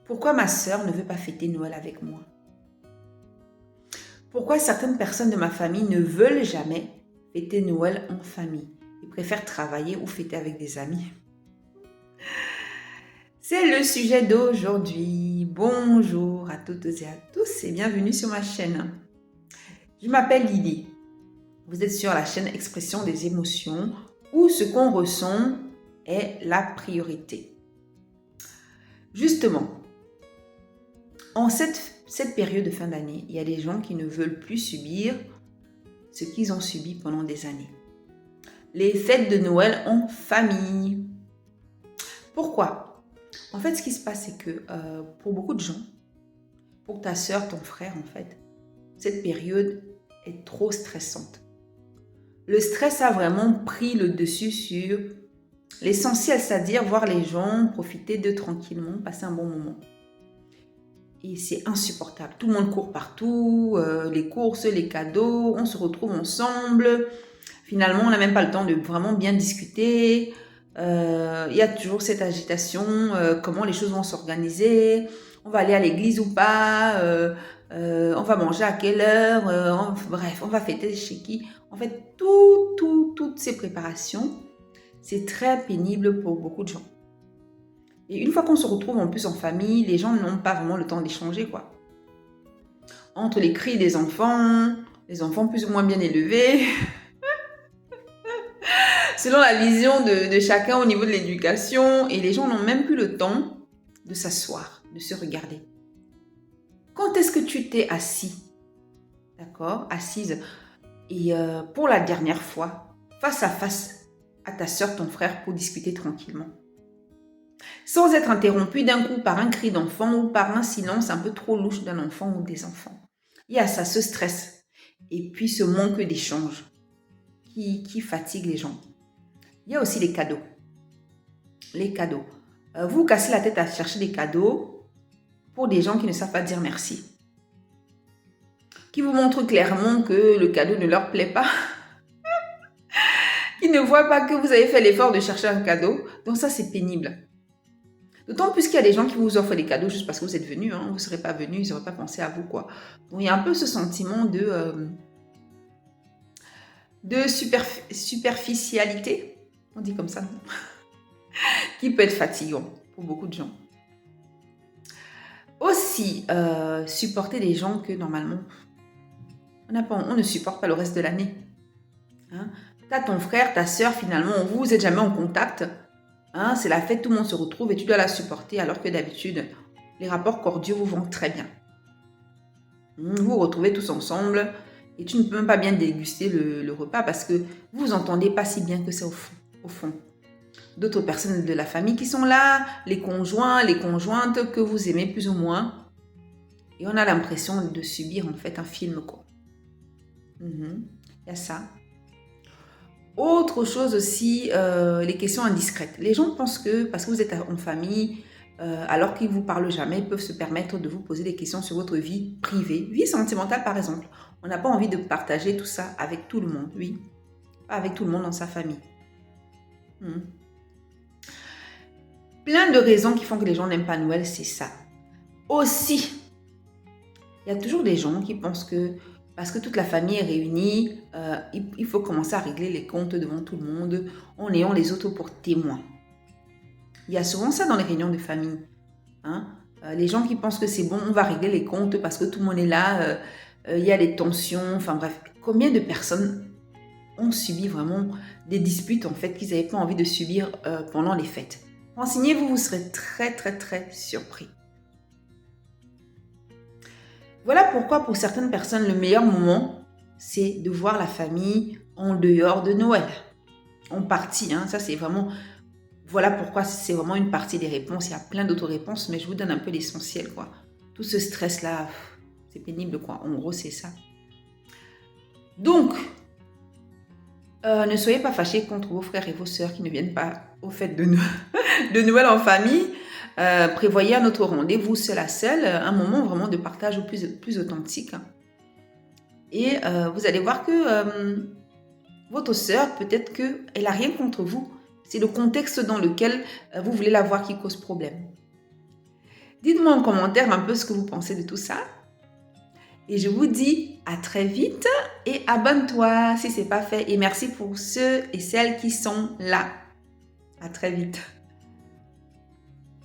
Pourquoi ma sœur ne veut pas fêter Noël avec moi? Pourquoi certaines personnes de ma famille ne veulent jamais fêter Noël en famille? Ils préfèrent travailler ou fêter avec des amis. C'est le sujet d'aujourd'hui. Bonjour à toutes et à tous et bienvenue sur ma chaîne. Je m'appelle Lydie. Vous êtes sur la chaîne Expression des émotions où ce qu'on ressent est la priorité. Justement, en cette période de fin d'année, il y a des gens qui ne veulent plus subir ce qu'ils ont subi pendant des années. Les fêtes de Noël en famille. Pourquoi? En fait, ce qui se passe, c'est que pour beaucoup de gens, pour ta soeur, ton frère, en fait, cette période est trop stressante. Le stress a vraiment pris le dessus sur l'essentiel, c'est-à-dire voir les gens profiter de tranquillement, passer un bon moment. Et c'est insupportable. Tout le monde court partout, les courses, les cadeaux, on se retrouve ensemble. Finalement, on n'a même pas le temps de vraiment bien discuter. Il y a toujours cette agitation, comment les choses vont s'organiser. On va aller à l'église ou pas, on va manger à quelle heure, bref, on va fêter chez qui. En fait, toutes ces préparations, c'est très pénible pour beaucoup de gens. Et une fois qu'on se retrouve en plus en famille, les gens n'ont pas vraiment le temps d'échanger, quoi. Entre les cris des enfants, les enfants plus ou moins bien élevés, selon la vision de chacun au niveau de l'éducation, et les gens n'ont même plus le temps de s'asseoir, de se regarder. Quand est-ce que tu t'es assis, d'accord, assise, et pour la dernière fois, face à face à ta soeur, ton frère, pour discuter tranquillement? Sans être interrompu d'un coup par un cri d'enfant ou par un silence un peu trop louche d'un enfant ou des enfants. Il y a ça, ce stress. Et puis ce manque d'échange qui fatigue les gens. Il y a aussi les cadeaux. Les cadeaux. Vous cassez la tête à chercher des cadeaux pour des gens qui ne savent pas dire merci. Qui vous montrent clairement que le cadeau ne leur plaît pas. Qui ne voient pas que vous avez fait l'effort de chercher un cadeau. Donc ça, c'est pénible. D'autant plus qu'il y a des gens qui vous offrent des cadeaux juste parce que vous êtes venus. Vous ne serez pas venus, ils n'auraient pas pensé à vous, quoi. Donc il y a un peu ce sentiment de superficialité, on dit comme ça, qui peut être fatigant pour beaucoup de gens. Aussi, supporter des gens que normalement, on ne supporte pas le reste de l'année. T'as ton frère, ta soeur, finalement, vous n'êtes jamais en contact. C'est la fête, tout le monde se retrouve et tu dois la supporter alors que d'habitude, les rapports cordiaux vous vont très bien. Vous vous retrouvez tous ensemble et tu ne peux même pas bien déguster le repas parce que vous vous entendez pas si bien que ça au fond. D'autres personnes de la famille qui sont là, les conjoints, les conjointes que vous aimez plus ou moins. Et on a l'impression de subir en fait un film, quoi. Il y a ça. Autre chose aussi, les questions indiscrètes. Les gens pensent que parce que vous êtes en famille, alors qu'ils ne vous parlent jamais, ils peuvent se permettre de vous poser des questions sur votre vie privée, vie sentimentale par exemple. On n'a pas envie de partager tout ça avec tout le monde, oui. Pas avec tout le monde dans sa famille. Plein de raisons qui font que les gens n'aiment pas Noël, c'est ça. Aussi, il y a toujours des gens qui pensent que parce que toute la famille est réunie, il faut commencer à régler les comptes devant tout le monde en ayant les autres pour témoins. Il y a souvent ça dans les réunions de famille. Les gens qui pensent que c'est bon, on va régler les comptes parce que tout le monde est là, il y a des tensions, enfin bref. Combien de personnes ont subi vraiment des disputes en fait qu'ils n'avaient pas envie de subir pendant les fêtes? Renseignez-vous, vous serez très très très surpris. Voilà pourquoi pour certaines personnes, le meilleur moment, c'est de voir la famille en dehors de Noël. En partie, ça c'est vraiment... Voilà pourquoi c'est vraiment une partie des réponses. Il y a plein d'autres réponses, mais je vous donne un peu l'essentiel, quoi. Tout ce stress-là, c'est pénible, quoi. En gros, c'est ça. Donc, ne soyez pas fâchés contre vos frères et vos sœurs qui ne viennent pas aux fêtes de Noël en famille. Prévoyez un autre rendez-vous seul à seul, un moment vraiment de partage plus authentique. Et vous allez voir que votre sœur, peut-être qu'elle n'a rien contre vous. C'est le contexte dans lequel vous voulez la voir qui cause problème. Dites-moi en commentaire un peu ce que vous pensez de tout ça. Et je vous dis à très vite et abonne-toi si ce n'est pas fait. Et merci pour ceux et celles qui sont là. À très vite.